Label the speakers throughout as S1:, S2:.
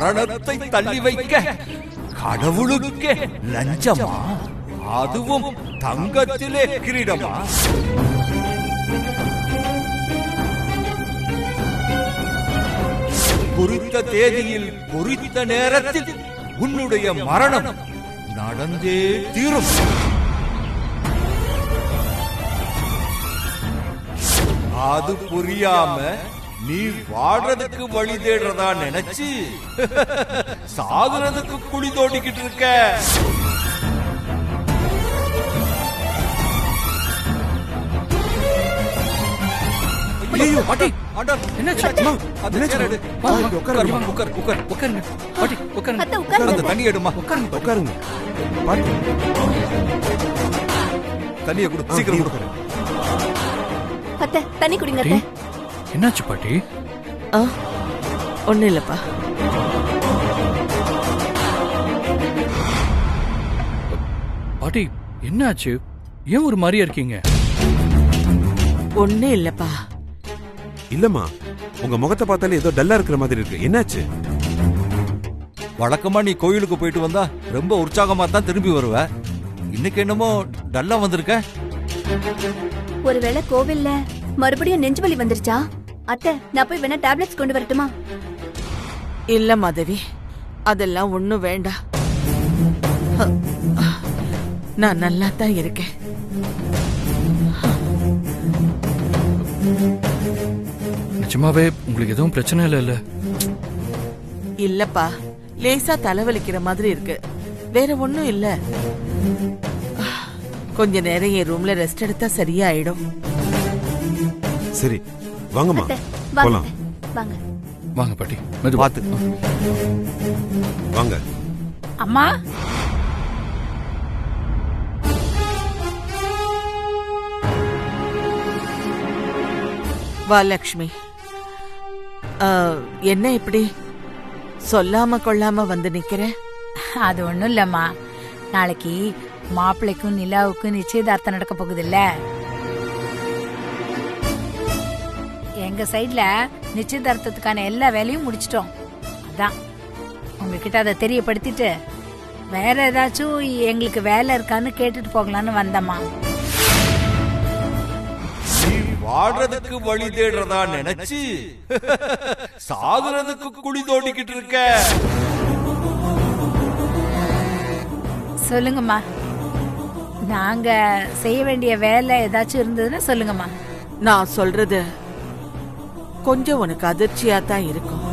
S1: மரணத்தை தள்ளி வைக்க கடவுளுக்கே லஞ்சமா? அதுவும் தங்கத்திலே கிரீடமா? குறித்த தேதியில் குறித்த நேரத்தில் உன்னுடைய மரணம் நடந்தே தீரும். அது புரியாம நீ வாடுறதுக்கு வழி தேடுறதா நினைச்சு சாகுறதுக்கு குழி தோண்டிக்கிட்டு இருக்க. தண்ணி எடுமா. தண்ணியை கொடு, சீக்கிரம் கொடு.
S2: தண்ணி குடிங்க.
S3: என்னாச்சு பாட்டி?
S4: ஒண்ணு இல்லப்பா.
S3: பாட்டி என்னாச்சு? ஏன் ஒரு மாதிரியா இருக்கீங்க?
S4: ஒண்ணு இல்லப்பா.
S5: இல்லம்மா, உங்க முகத்தை பார்த்தாலே ஏதோ டல்லா இருக்கிற மாதிரி இருக்கு. என்னாச்சு?
S1: வழக்கமா நீ கோயிலுக்கு போயிட்டு வந்தா ரொம்ப உற்சாகமா தான் திரும்பி வருவ. இன்னைக்கு என்னமோ டல்லா வந்திருக்க.
S2: ஒருவேளை கோவில்ல மறுபடியும் நெஞ்சு வலி வந்துருச்சா? அத்தை, நான் போய் வேணா டேப்லெட்ஸ் கொண்டு வரட்டுமா?
S4: இல்ல மாதவி, அதெல்லாம் ஒண்ணும் வேண்டாம். நான் நல்லா தான் இருக்கேன்.
S3: நிஜமாவே உங்களுக்கு எதுவும் பிரச்சனை இல்ல?
S4: இல்லப்பா, லேசா தலைவலிக்கிற மாதிரி இருக்கு. வேற ஒண்ணும் இல்ல. கொஞ்ச நேரம் என் ரூம்ல ரெஸ்ட் எடுத்தா சரியாயிடும்.
S5: சரி, வாங்கம்மா போலாம்.
S2: வாங்க
S3: வாங்க பாட்டி, மெது
S5: பாத்து வாங்க.
S2: அம்மா,
S4: வா லக்ஷ்மி. என்ன இப்படி சொல்லாம கொள்ளாம வந்து நிக்கிற?
S6: அது ஒண்ணும் இல்லம்மா, நாளைக்கு மாப்பிள்ளைக்கும் நிலாவுக்கும் நிச்சயதார்த்தம் நடக்க போகுது இல்ல. எங்க சைட்ல நிச்சயதார்த்தத்துக்கான எல்லா வேலையும் முடிச்சிட்டோம். அதான் உங்ககிட்ட அதை தெரியப்படுத்திட்டு வேற ஏதாச்சும் எங்களுக்கு வேலை இருக்கான்னு கேட்டுட்டு போகலான்னு வந்தம்மா.
S1: வாடுறதுக்கு வழி தேடுறதா நினைச்சு சாகுறதுக்கு குழி தோண்டிக்கிட்டு இருக்க.
S6: சொல்லுங்கம்மா, நாங்க செய்ய வேண்டிய வேலை ஏதாச்சும் இருந்ததுன்னா சொல்லுங்கம்மா.
S4: நான் சொல்றது கொஞ்சம் உனக்கு அதிர்ச்சியா தான் இருக்கும்.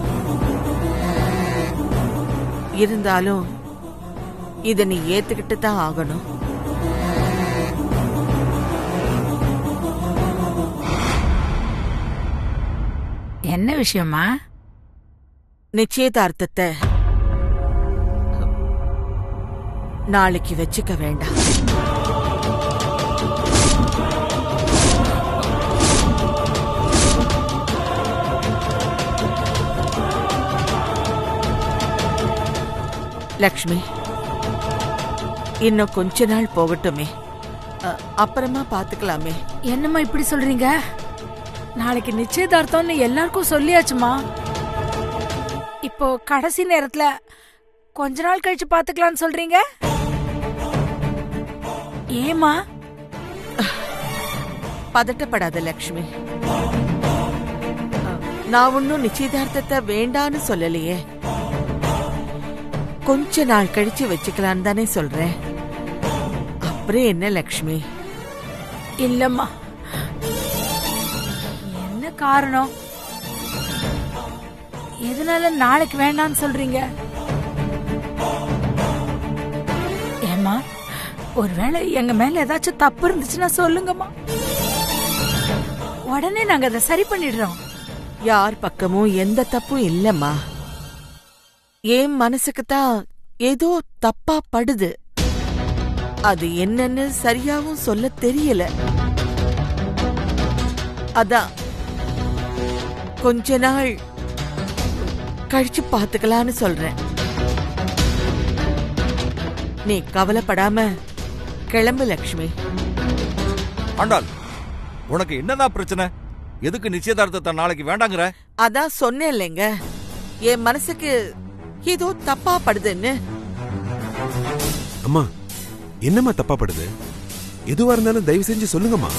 S4: இருந்தாலும் இத நீ ஏத்துக்கிட்டு தான் ஆகணும்.
S6: என்ன விஷயமா?
S4: நிச்சயதார்த்தத்தை நாளைக்கு வச்சுக்க வேண்டாம். லக்ஷ்மி, இன்னும் கொஞ்ச நாள் போகட்டுமே, அப்புறமா பாத்துக்கலாமே.
S6: என்னம்மா இப்படி சொல்றீங்க? நாளைக்கு நிச்சயதார்த்தம்னு எல்லாருக்கும் சொல்லியாச்சுமா. இப்போ கடைசி நேரத்துல கொஞ்ச நாள் கழிச்சு பாத்துக்கலாம்னு சொல்றீங்க. ஏமா?
S4: பதட்டப்படாத லக்ஷ்மி. நான் ஒன்னும் நிச்சயதார்த்தத்தை வேண்டான்னு சொல்லலையே. கொஞ்ச நாள் கழிச்சு வச்சுக்கலான்னு தானே சொல்றேன். அப்புறம் என்ன லக்ஷ்மி?
S6: இல்லம்மா, என்ன காரணம்? எதனால நாளைக்கு வேண்டான்னு சொல்றீங்க? ஏம்மா, ஒருவேளை எங்க மேல ஏதாச்சும் தப்பு இருந்துச்சுன்னா சொல்லுங்கம்மா, உடனே நாங்க அதை சரி பண்ணிடுறோம்.
S4: யார் பக்கமும் எந்த தப்பும் இல்லம்மா. என் மனசுக்கு தான் ஏதோ தப்பா படுது. அது என்னன்னு சரியாவும் சொல்ல தெரியல. அதான் கொஞ்ச நாள் கழிச்சு பாத்துக்கலான்னு சொல்றேன். நீ கவலைப்படாம கிளம்பு லக்ஷ்மி.
S1: ஆண்டாள், உனக்கு என்னதான் பிரச்சனை? எதுக்கு நிச்சயதார்த்தத்தை நாளைக்கு வேண்டாங்கிற?
S4: அதான் சொன்னேன் இல்லைங்க, என் மனசுக்கு ஏதோ தப்பா படுதுன்னு.
S5: அம்மா என்னம்மா தப்பா படுது? எதுவா இருந்தாலும் தயவு செஞ்சு சொல்லுங்கம்மா.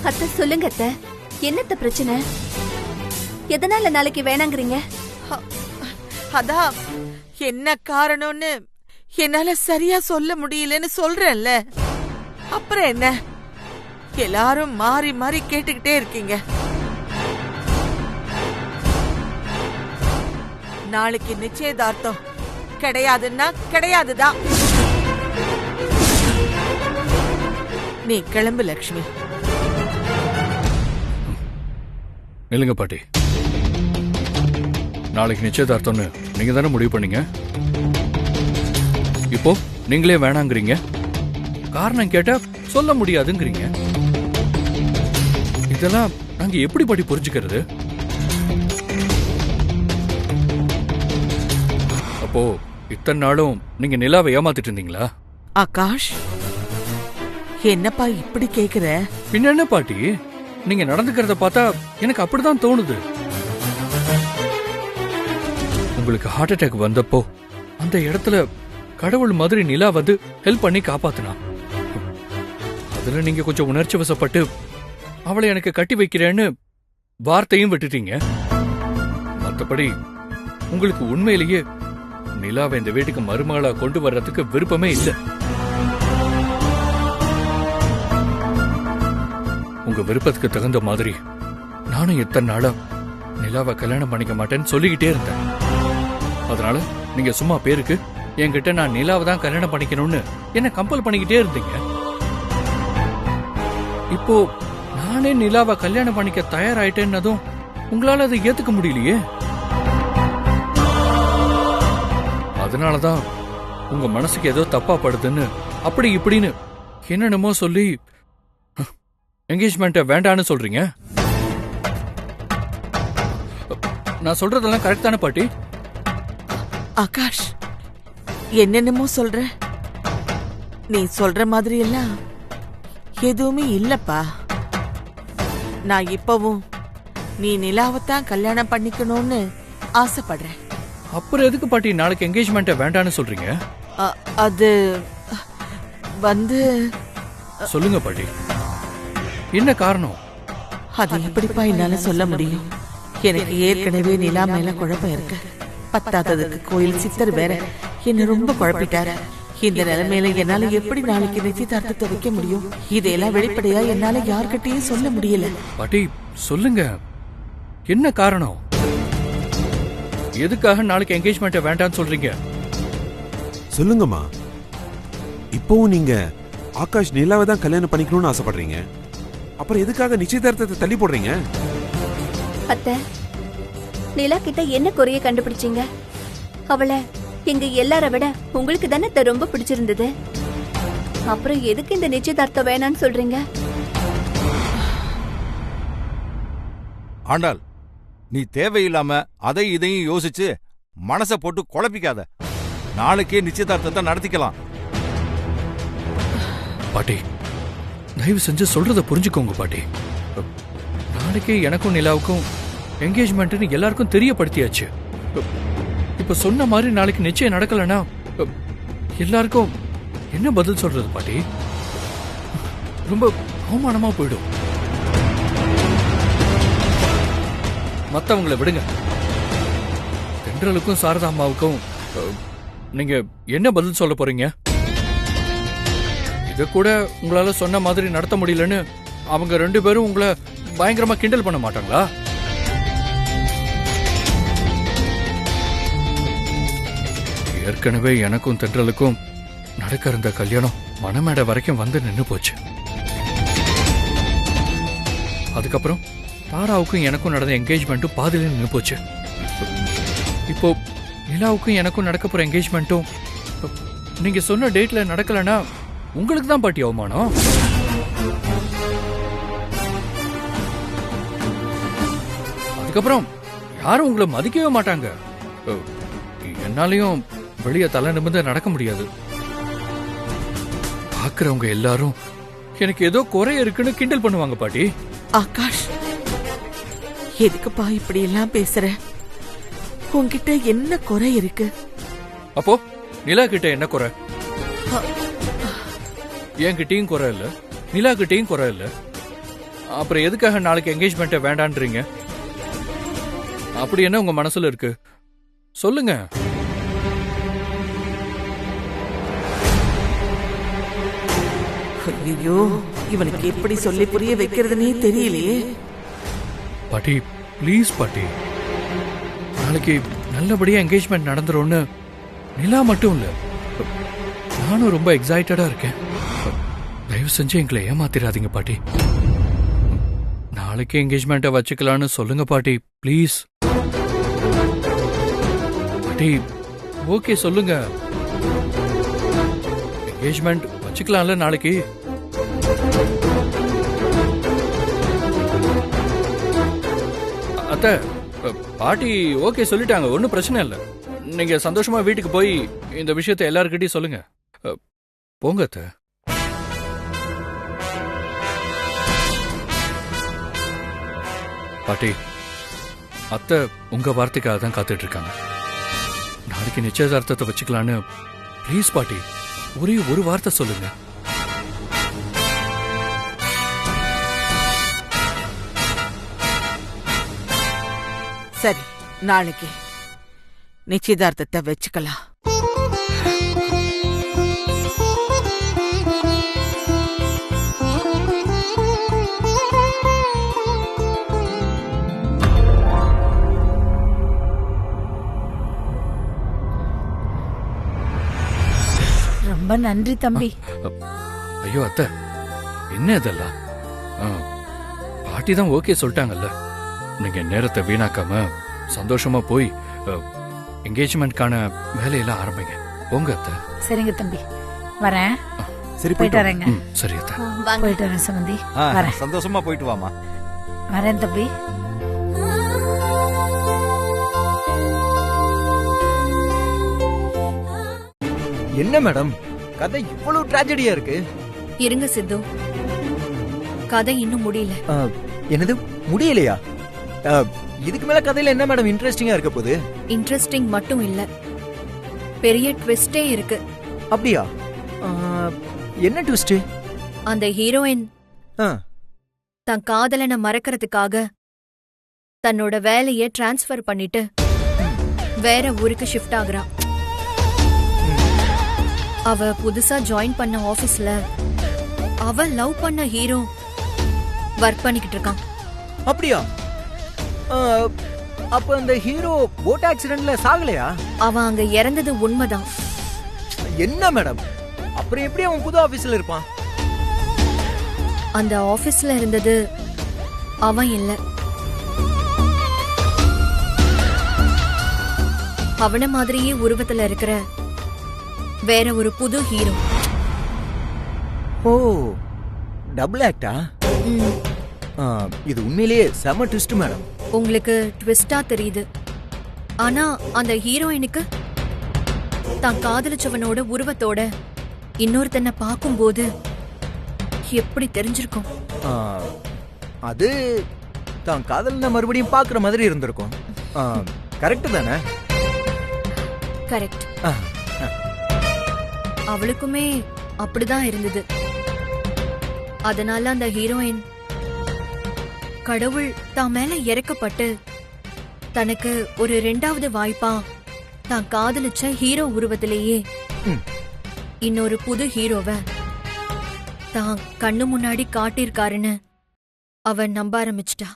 S2: அத்தை சொல்லுங்க அத்தை, என்னத்த பிரச்சனை? எதனால நாளைக்கு வேணாங்கிறீங்க?
S4: அதான் என்ன காரணம்னு என்னால சரியா சொல்ல முடியலன்னு சொல்றேன்ல. அப்புறம் என்ன, எல்லாரும் மாறி மாறி கேட்டுக்கிட்டே இருக்கீங்க. நாளைக்கு நிச்சயதார்த்தம் கிடையாதுன்னா கிடையாதுதான். நீ கிளம்பு லக்ஷ்மி.
S3: இல்லைங்க பாட்டி, நாளைக்கு நிச்சயதார்த்தம்னு நீங்க தானே முடிவு பண்ணீங்க. இப்போ நீங்களே வேணாங்கிறீங்க. காரணம் கேட்டா சொல்ல முடியாதுங்கிறீங்க. இதெல்லாம் நாங்க எப்படி பாட்டி புரிஞ்சுக்கிறது? அப்போ இத்தனை நாளும் நீங்க நிலாவை ஏமாத்திட்டு இருந்தீங்களா?
S4: ஆகாஷ், என்னப்பா இப்படி கேக்குற?
S3: பின்ன என்ன பாட்டி, நீங்க நடந்துக்கிறத பார்த்தா எனக்கு அப்படிதான் தோணுது. உங்களுக்கு ஹார்ட் அட்டாக் வந்தப்போ அந்த இடத்துல கடவுள் மாதிரி நிலா வந்து ஹெல்ப் பண்ணி காப்பாத்தினா. அதுல நீங்க கொஞ்சம் உணர்ச்சி வசப்பட்டு அவளை எனக்கு கட்டி வைக்கிறேன்னு வார்த்தையும் விட்டுட்டீங்க. மத்தபடி உங்களுக்கு உண்மையிலேயே நிலாவை இந்த வீட்டுக்கு மருமகளா கொண்டு வர்றதுக்கு விருப்பமே இல்லை. உங்க விருப்பத்துக்கு தகுந்த மாதிரி நானும் எத்தனை நாளா நிலாவை கல்யாணம் பண்ணிக்க மாட்டேன்னு சொல்லிக்கிட்டே இருந்தேன். அதனால நீங்க சும்மா பேருக்கு என்கிட்ட நான் நிலாவை தான் கல்யாணம் பண்ணிக்கணும்னு என்ன கம்பல் பண்ணிக்கிட்டே இருந்தீங்க. இப்போ நானே நிலாவை கல்யாணம் பண்ணிக்க தயாராயிட்டேன்னதும் உங்களால அதை ஏத்துக்க முடியலையே. அதனாலதான் உங்க மனசுக்கு ஏதோ தப்பா படுதுன்னு அப்படி இப்படின்னு என்னென்னமோ சொல்லி என்கேஜ்மெண்ட்டை வேண்டான்னு சொல்றீங்க. நான் சொல்றதெல்லாம் கரெக்ட் தானே பாட்டி?
S4: ஆகாஷ், என்னென்னமோ சொல்ற. நீ சொல்ற மாதிரி எல்லாம் எதுவுமே இல்லப்பா. நான் இப்பவும் நீ நிலாவைத்தான் கல்யாணம் பண்ணிக்கணும்னு ஆசைப்படுறேன்.
S3: அப்புறம் எதுக்கு பாட்டி நாளைக்கு என்கேஜ்மெண்ட்டை வேண்டான்னு சொல்றீங்க?
S4: அது வந்து
S3: சொல்லுங்க பாட்டி, என்ன காரணம்?
S4: அது எப்படிப்பா என்னால சொல்ல முடியும்? எனக்கு ஏற்கனவே நிலா மேல குழப்பம் இருக்கு. பத்தாததுக்கு கோயில் சித்தர் வேற என்ன ரொம்ப குழப்பிட்டாரு. இந்த நிலைமையில என்னால எப்படி நாளைக்கு நிச்சயதார்த்தத்தை வைக்க முடியும்? இதெல்லாம் வெளிப்படையா என்னால யார்கிட்டயும் சொல்ல முடியல.
S3: பாட்டி சொல்லுங்க, என்ன காரணம்? எதுக்காக நாளைக்கு என்கேஜ்மெண்ட்டை வேண்டான்னு சொல்றீங்க?
S5: சொல்லுங்கம்மா. இப்பவும் நீங்க ஆகாஷ் நிலாவை தான் கல்யாணம் பண்ணிக்கணும்னு ஆசைப்படுறீங்க. அப்புறம் எதுக்காக நிச்சயதார்த்தத்தை தள்ளி போடுறீங்க?
S2: அத்தை, நிலா கிட்ட என்ன குறைய கண்டுபிடிச்சீங்க? அவளை எங்க எல்லார விட உங்களுக்கு தானே ரொம்ப பிடிச்சிருந்தது. அப்புறம் எதுக்கு இந்த நிச்சயதார்த்தம் வேணான்னு சொல்றீங்க?
S1: ஆண்டாள், நீ தேவையில்லாம அதை இதையும் யோசிச்சு மனசை போட்டு குழப்பிக்காத. நாளைக்கே நிச்சயதார்த்தத்தை நடத்திக்கலாம்.
S3: பாட்டி தயவு செஞ்சு சொல்றத புரிஞ்சுக்கோங்க பாட்டி. நாளைக்கே எனக்கும் நிலாவுக்கும் என்கேஜ்மெண்ட்னு எல்லாருக்கும் தெரியப்படுத்தியாச்சு. இப்ப சொன்ன மாதிரி நாளைக்கு நிச்சயம் நடக்கலன்னா எல்லாருக்கும் என்ன பதில் சொல்றது பாட்டி? ரொம்ப அவமானமா போயிடும். மத்தவங்களை விடுங்க, தென்றலுக்கும் சாரதா அம்மாவுக்கும் நீங்க என்ன பதில் சொல்ல போறீங்க? இத கூட உங்களால சொன்ன மாதிரி நடத்த முடியலன்னு அவங்க ரெண்டு பேரும் உங்களை பயங்கரமா கிண்டல் பண்ண மாட்டாங்களா? ஏற்கனவே எனக்கும் தென்றலுக்கும் நடக்க இருந்த கல்யாணம் மணமேடை வரைக்கும் வந்து நின்னு போச்சு. அதுக்கப்புறம் தாராவுக்கும் எனக்கும் நடந்த என்கேஜ்மெண்ட்டும் பாதியில நின்னு போச்சு. இப்போ நிலாவுக்கும் எனக்கும் நடக்க போற என்கேஜ்மெண்ட்டும் நீங்க சொன்ன டேட்ல நடக்கலன்னா உங்களுக்கு தான் பாட்டி அவமானம். அதுக்கப்புறம் யாரும் உங்களை மதிக்கவே மாட்டாங்க. என்னாலையும் வெளியே தலை நிமிர்ந்து நடக்க முடியாது. பாக்குறவங்க எல்லாரும் எனக்கு ஏதோ குறை இருக்குன்னு கிண்டல் பண்ணுவாங்க பாட்டி.
S4: ஆகாஷ், எதுக்குப்பா இப்படி எல்லாம் பேசுற? உன்கிட்ட என்ன குறை இருக்கு?
S3: அப்போ நிலா கிட்ட என்ன குறை? என்கிட்டயும் குறை இல்ல, நிலா கிட்டயும் குறை இல்ல. அப்புறம் எதுக்காக நாளைக்கு என்கேஜ்மெண்ட்டை வேண்டான்றீங்க? அப்படி என்ன உங்க மனசுல இருக்கு சொல்லுங்க.
S4: ஐயோ, இவனுக்கு எப்படி சொல்லி புரிய வைக்கிறதுனே தெரியலையே.
S3: பாட்டி ப்ளீஸ் பாட்டி, நாளைக்கு நல்லபடியா என்கேஜ்மெண்ட் நடந்துரும்னு நிலா மட்டும் இல்ல, நானும் ரொம்ப எக்ஸைட்டடா இருக்கேன். தயவு செஞ்சு எங்களை ஏமாத்திராதீங்க பாட்டி. நாளைக்கு என்கேஜ்மெண்ட்டை வச்சுக்கலான்னு சொல்லுங்க பாட்டி ப்ளீஸ். பாட்டி ஓகே சொல்லுங்க, என்கேஜ்மெண்ட் வச்சுக்கலாம்ல நாளைக்கு. அத்தை பாட்டி ஓகே சொல்லிட்டாங்க, ஒன்றும் பிரச்சனை இல்லை. நீங்க சந்தோஷமா வீட்டுக்கு போய் இந்த விஷயத்தை எல்லார்கிட்டயும் சொல்லுங்க. போங்க அத்தை. பாட்டி அத்தை உங்க வார்த்தைக்காக தான் காத்துட்டு இருக்காங்க. நாளைக்கு நிச்சயதார்த்தத்தை வச்சுக்கலான்னு ப்ளீஸ் பாட்டி ஒரே ஒரு வார்த்தை சொல்லுங்க.
S4: சரி, நாளைக்கு நிச்சயதார்த்தத்தை வச்சுக்கலாம்.
S6: ரொம்ப நன்றி தம்பி.
S3: ஐயோ அத்தை என்ன இதெல்லாம்? பாட்டி தான் ஓகே சொல்லிட்டாங்கல்ல, நீங்க நேரத்தை வீணாக்காம சந்தோஷமா போய் என்கேஜ்மெண்ட்கான வேலையெல்லாம் ஆரம்பிங்க. போங்க அத்தை.
S6: சரிங்க தம்பி, வரேன்.
S5: சரி
S6: போயிட்டு வரேங்க.
S3: சரி அத்தை.
S6: போயிட்டு வரேன் சமந்தி. வரேன்.
S1: சந்தோஷமா போயிட்டு வாமா.
S6: வரேன் தம்பி.
S7: என்ன மேடம் கதை இவ்வளவு டிராஜடியா இருக்கு?
S2: இருங்க சித்து, கதை இன்னும் முடியல.
S7: என்னது முடியலையா? இதுக்கு மேல கதையில என்ன மேடம் இன்ட்ரெஸ்டிங்கா இருக்க போகுது?
S2: இன்ட்ரெஸ்டிங் மட்டும் இல்ல, பெரிய ட்விஸ்டே இருக்கு.
S7: அப்படியா? என்ன ட்விஸ்ட்?
S2: அந்த ஹீரோயின் தன் காதலனை மறக்கிறதுக்காக தன்னோட வேலையை டிரான்ஸ்ஃபர் பண்ணிட்டு வேற ஊருக்கு ஷிஃப்ட் ஆகுறா. அவ புதுசா ஜாயின் பண்ண ஆபீஸ்ல அவ லவ் பண்ண ஹீரோ ஒர்க் பண்ணிக்கிட்டு இருக்கான்.
S7: அப்படியா? அப்ப அந்த ஹீரோ போட் ஆக்சிடென்ட்ல சாகலையா?
S2: அவன் அங்க இறந்தது உண்மைதான்.
S7: என்ன மேடம், அப்புறம் எப்படி அவன் புது ஆபீஸ்ல இருப்பான்?
S2: அந்த ஆபீஸ்ல இருந்தது அவன் இல்ல, அவன மாதிரியே உருவத்துல இருக்கிற வேற ஒரு புது ஹீரோ.
S7: ஓ, டபுள் ஆக்டா? இது உண்மையிலேயே செம ட்விஸ்ட் மேடம்.
S2: உங்களுக்கு ட்விஸ்டா தெரியுது, ஆனா அந்த ஹீரோயினுக்கு தான் காதலிச்சவனோட உருவத்தோட இன்னொருத்தனை பார்க்கும்போது எப்படி தெரிஞ்சிருக்கும்?
S7: அது தான் காதலனை மறுபடியும் பாக்குற மாதிரி இருந்திருக்கும். கரெக்ட் தானே?
S2: கரெக்ட். அவளுக்குமே அப்படிதான் இருந்தது. அதனால அந்த ஹீரோயின் கடவுள் தான் மேல இறக்கப்பட்டு தனக்கு ஒரு 2வது வாய்ப்பா தான் காதலிச்ச ஹீரோ உருவத்திலேயே இன்னொரு புது ஹீரோவை தான் கண்ணு முன்னாடி காட்டியிருக்காருன்னு அவ நம்ப ஆரம்பிச்சிட்டா.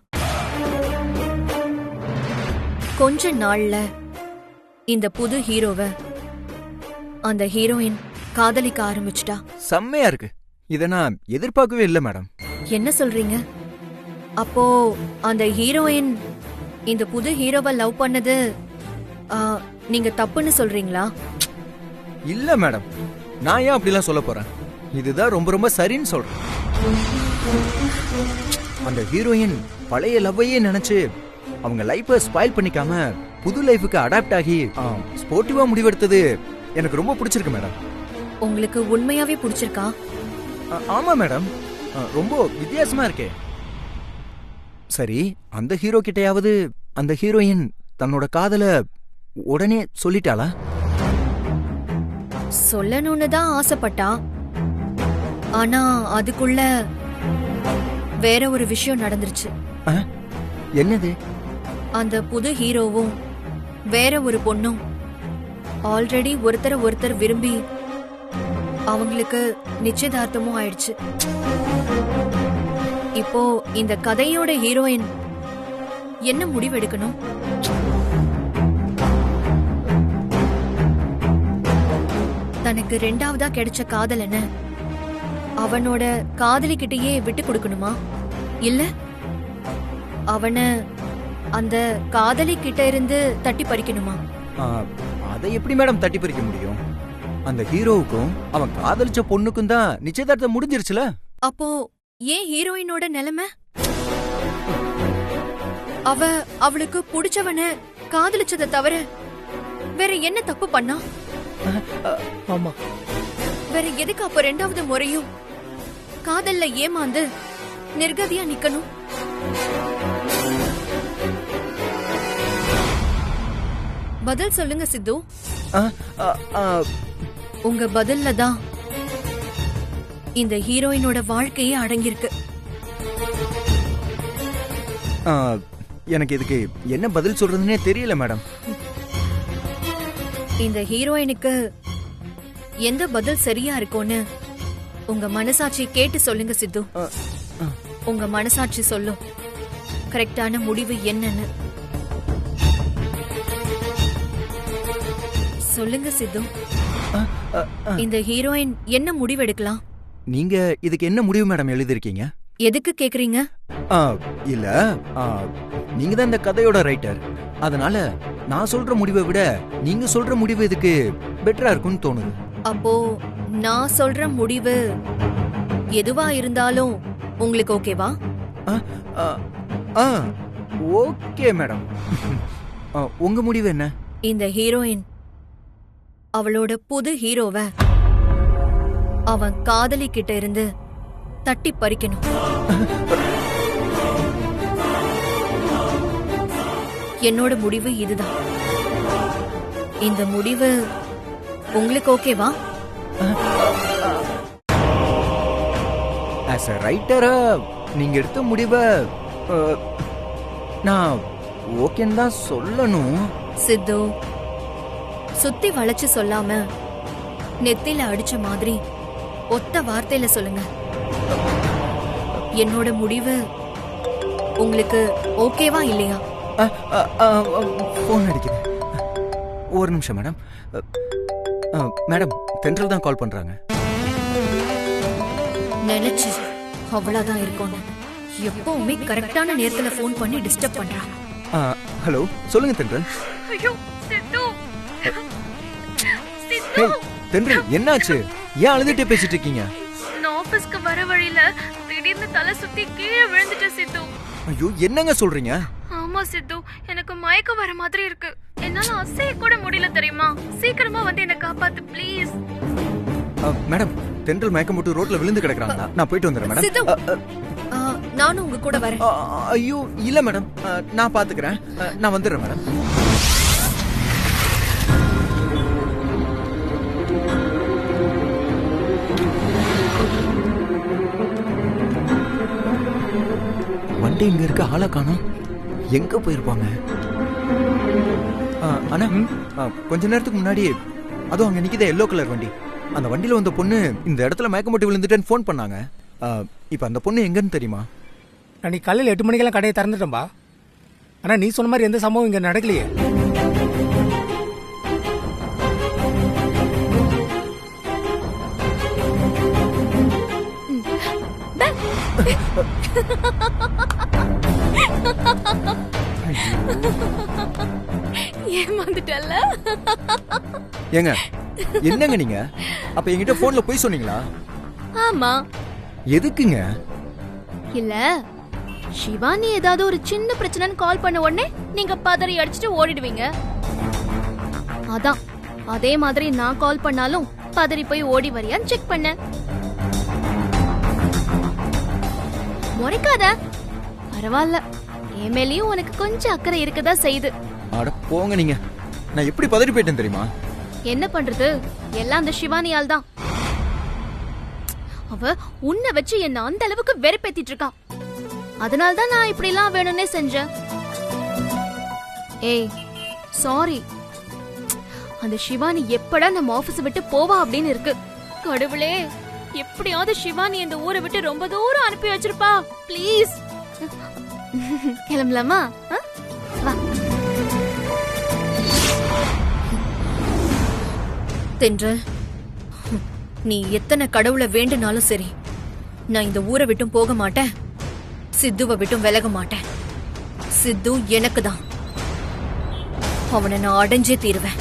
S2: கொஞ்ச நாள்ல இந்த புது ஹீரோவை அந்த ஹீரோயின் காதலிக்க ஆரம்பிச்சிட்டா.
S7: செம்மையா இருக்கு. இத நான் எதிர்பார்க்கவே இல்லை மேடம்.
S2: என்ன சொல்றீங்க? அப்போ அந்த ஹீரோயின் இந்த புது ஹீரோவை லவ் பண்ணது நீங்க தப்புன்னு சொல்றீங்களா?
S7: இல்ல மேடம், நான் ஏன் அப்படிலாம் சொல்ல போறேன்? இதுதான் ரொம்ப ரொம்ப சரின்னு சொல்றேன். அந்த ஹீரோயின் பழைய லவ்வையே நினைச்சு அவங்க லைஃபை ஸ்பாயில் பண்ணிக்காம புது லைஃபுக்கு அடாப்ட் ஆகி ஸ்போர்ட்டிவா முடிவெடுத்தது எனக்கு ரொம்ப பிடிச்சிருக்கு மேடம்.
S2: உங்களுக்கு உண்மையாவே பிடிச்சிருக்கா?
S7: ஆமா மேடம், ரொம்ப வித்தியாசமா இருக்கே. சரி, அந்த ஹீரோ கிட்டையாவது அந்த ஹீரோயின் தன்னோட காதல உடனே சொல்லிட்டாளா?
S2: சொல்லணும்னு தான் ஆசைப்பட்டா. ஆனா அதுக்குள்ள வேற ஒரு விஷயம் நடந்துருச்சு.
S7: என்னது?
S2: அந்த புது ஹீரோவும் வேற ஒரு பொண்ணும் ஆல்ரெடி ஒருத்தர் விரும்பி அவங்களுக்கு நிச்சயதார்த்தமும் ஆயிடுச்சு. இப்போ இந்த கதையோட ஹீரோயின் என்ன முடிவெடுக்கணும்? தனக்கு ரெண்டாவதா கிடைச்ச காதலன அவனோட காதலிக்கிட்டயே விட்டு கொடுக்கணுமா, இல்ல அவன அந்த காதலி கிட்ட இருந்து தட்டி பறிக்கணுமா?
S7: அதை எப்படி மேடம் தட்டி பறிக்க முடியும்? அந்த ஹீரோவுக்கும் அவன் காதலிச்ச பொண்ணுக்கும் தான் நிச்சயதார்த்தம் முடிஞ்சிருச்சுல.
S2: அப்போ ஏன் ஹீரோயினோட நிலைமை? அவளுக்கு புடிச்சவன காதலிச்சதை தவிர வேற என்ன தப்பு பண்ணா?
S3: ஆமா,
S2: வேற எதுக்கு அப்ப ரெண்டாவது முறையும் காதல்ல ஏமாந்து நிர்கதியா நிக்கணும்? பதில் சொல்லுங்க சித்து. உங்க பதில்ல தான் இந்த ஹீரோயினோட வாழ்க்கையே அடங்கியிருக்கு.
S7: எனக்கு இதுக்கு என்ன பதில் சொல்றதுன்னே தெரியல மேடம்.
S2: இந்த ஹீரோயினுக்கு எந்த பதில் சரியா இருக்கும்னு உங்க மனசாட்சி கேட்டு சொல்லுங்க சித்து. உங்க மனசாட்சி சொல்லும் கரெக்டான முடிவு என்னன்னு. சொல்லுங்க சித்து. இந்த ஹீரோயின் என்ன முடிவெடுக்கலாம்?
S7: நீங்க இதுக்கு என்ன முடிவு மேடம் எழுதிருக்கீங்க?
S2: எதுக்கு கேக்குறீங்க?
S7: இல்ல, நீங்க தான் இந்த கதையோட ரைட்டர். அதனால நான் சொல்ற முடிவை விட நீங்க சொல்ற முடிவு இதுக்கு பெட்டரா இருக்கும்னு தோணுது.
S2: அப்போ நான் சொல்ற முடிவு எதுவா இருந்தாலும் உங்களுக்கு ஓகேவா?
S7: Okay madam. உங்க முடிவு என்ன?
S2: இந்த ஹீரோயின் அவளோட புது ஹீரோவை அவன் காதலி கிட்ட இருந்து தட்டி பறிக்கணும். என்னோட முடிவு இதுதான். இந்த முடிவு உங்களுக்கு ஓகேவா?
S7: ஆஸ் எ ரைட்டரா நீங்க எடுத்த முடிவை நான் ஓகேன்னு தான் சொல்லணும்.
S2: சித்து, சுத்தி வளைச்சு சொல்லாம நெத்தில அடிச்ச மாதிரி ஒத்த வார்த்தையில சொல்லுங்க. என்னோட முடிவு உங்களுக்கு ஓகேவா இல்லையா?
S7: போன் அடிக்குது. ஒரு நிமிஷம் மேடம். மேடம், தென்றல் தான் கால் பண்றாங்க.
S2: நினைச்சு அவ்வளவுதான் இருக்கும்னு எப்பவுமே கரெக்டான நேரத்துல போன் பண்ணி டிஸ்டர்ப் பண்றா.
S7: ஹலோ, சொல்லுங்க தென்றல்.
S2: ஐயோ சித்து,
S7: தென்றல் என்னாச்சு? ஏன் அழுதுட்டே பேசிட்டு இருக்கீங்க?
S2: நான் ஆபீஸ்க்கு வர வழியில திடீர்னு தலை சுத்தி கீழே விழுந்துட்டேன் சித்து.
S7: ஐயோ, என்னங்க சொல்றீங்க?
S2: ஆமா சித்து, எனக்கு மயக்கம் வர மாதிரி இருக்கு. என்னால அசைய கூட முடியல தெரியுமா? சீக்கிரமா வந்து என்ன காப்பாத்து ப்ளீஸ்.
S7: மேடம், தென்றல் மயக்கம் போட்டு ரோட்ல விழுந்து கிடக்குறாங்க. நான் போயிட்டு வந்துறேன் மேடம்.
S2: சித்து, நானும் உங்க கூட வரேன்.
S7: ஐயோ இல்ல மேடம், நான் பாத்துக்கிறேன். நான் வந்துடுறேன் மேடம். வண்டி இங்க இருக்க, ஆளை காணோம். எங்க போயிருப்பாங்க? அண்ணா, கொஞ்ச நேரத்துக்கு முன்னாடி அதுவும் அங்க நிக்குதே எல்லோ கலர் வண்டி, அந்த வண்டியில வந்த பொண்ணு இந்த இடத்துல மயக்கம் போட்டு விழுந்துட்டேன்னு ஃபோன் பண்ணாங்க. இப்ப அந்த பொண்ணு எங்கன்னு தெரியுமா?
S8: நீ காலையில் 8 மணிக்கெல்லாம் கடையை திறந்துட்டோம்பா. ஆனா நீ சொன்ன மாதிரி எந்த சம்பவம் இங்க நடக்கலையே.
S2: ஏமாந்துட்டல்ல?
S7: ஏங்க, என்னங்க நீங்க? அப்ப என்கிட்ட போன்ல போய் சொன்னீங்களா?
S2: ஆமா.
S7: எதுக்குங்க?
S2: இல்ல, சிவானி ஏதாவது ஒரு சின்ன பிரச்சனைன்னு கால் பண்ண உடனே நீங்க பதறி அடிச்சுட்டு ஓடிடுவீங்க. அதான் அதே மாதிரி நான் கால் பண்ணாலும் பதறி போய் ஓடி வரியான்னு செக் பண்ண. முறைக்காத, பரவாயில்ல, என் மேலயும் உனக்கு கொஞ்சம் அக்கறை இருக்கதா செய்யுது.
S7: அட போங்க நீங்க. நான் எப்படி பதறி போயிட்டேன் தெரியுமா?
S9: என்ன பண்றது, எல்லாம் அந்த சிவானியால் தான். அவ உன்னை வச்சு என்ன அந்த அளவுக்கு வெறுப்பேத்திட்டு இருக்கா. அதனால்தான் நான் இப்படி எல்லாம் வேணும்னே செஞ்சேன். ஏய் சாரி. அந்த சிவானி எப்படா நம்ம ஆபீஸ் விட்டு போவா அப்படின்னு இருக்கு. கடவுளே, எப்படியாவது சிவானி இந்த ஊரை விட்டு ரொம்ப தூரம் அனுப்பி வச்சிருப்பா ப்ளீஸ். கிளம்பலாமா? வா.
S2: தென்றல், நீ எத்தனை கடவுளை வேண்டுனாலும் சரி, நான் இந்த ஊரை விட்டும் போக மாட்டேன், சித்துவை விட்டும் விலக மாட்டேன். சித்து எனக்கு தான். அவனை நான் அடைஞ்சே தீருவேன்.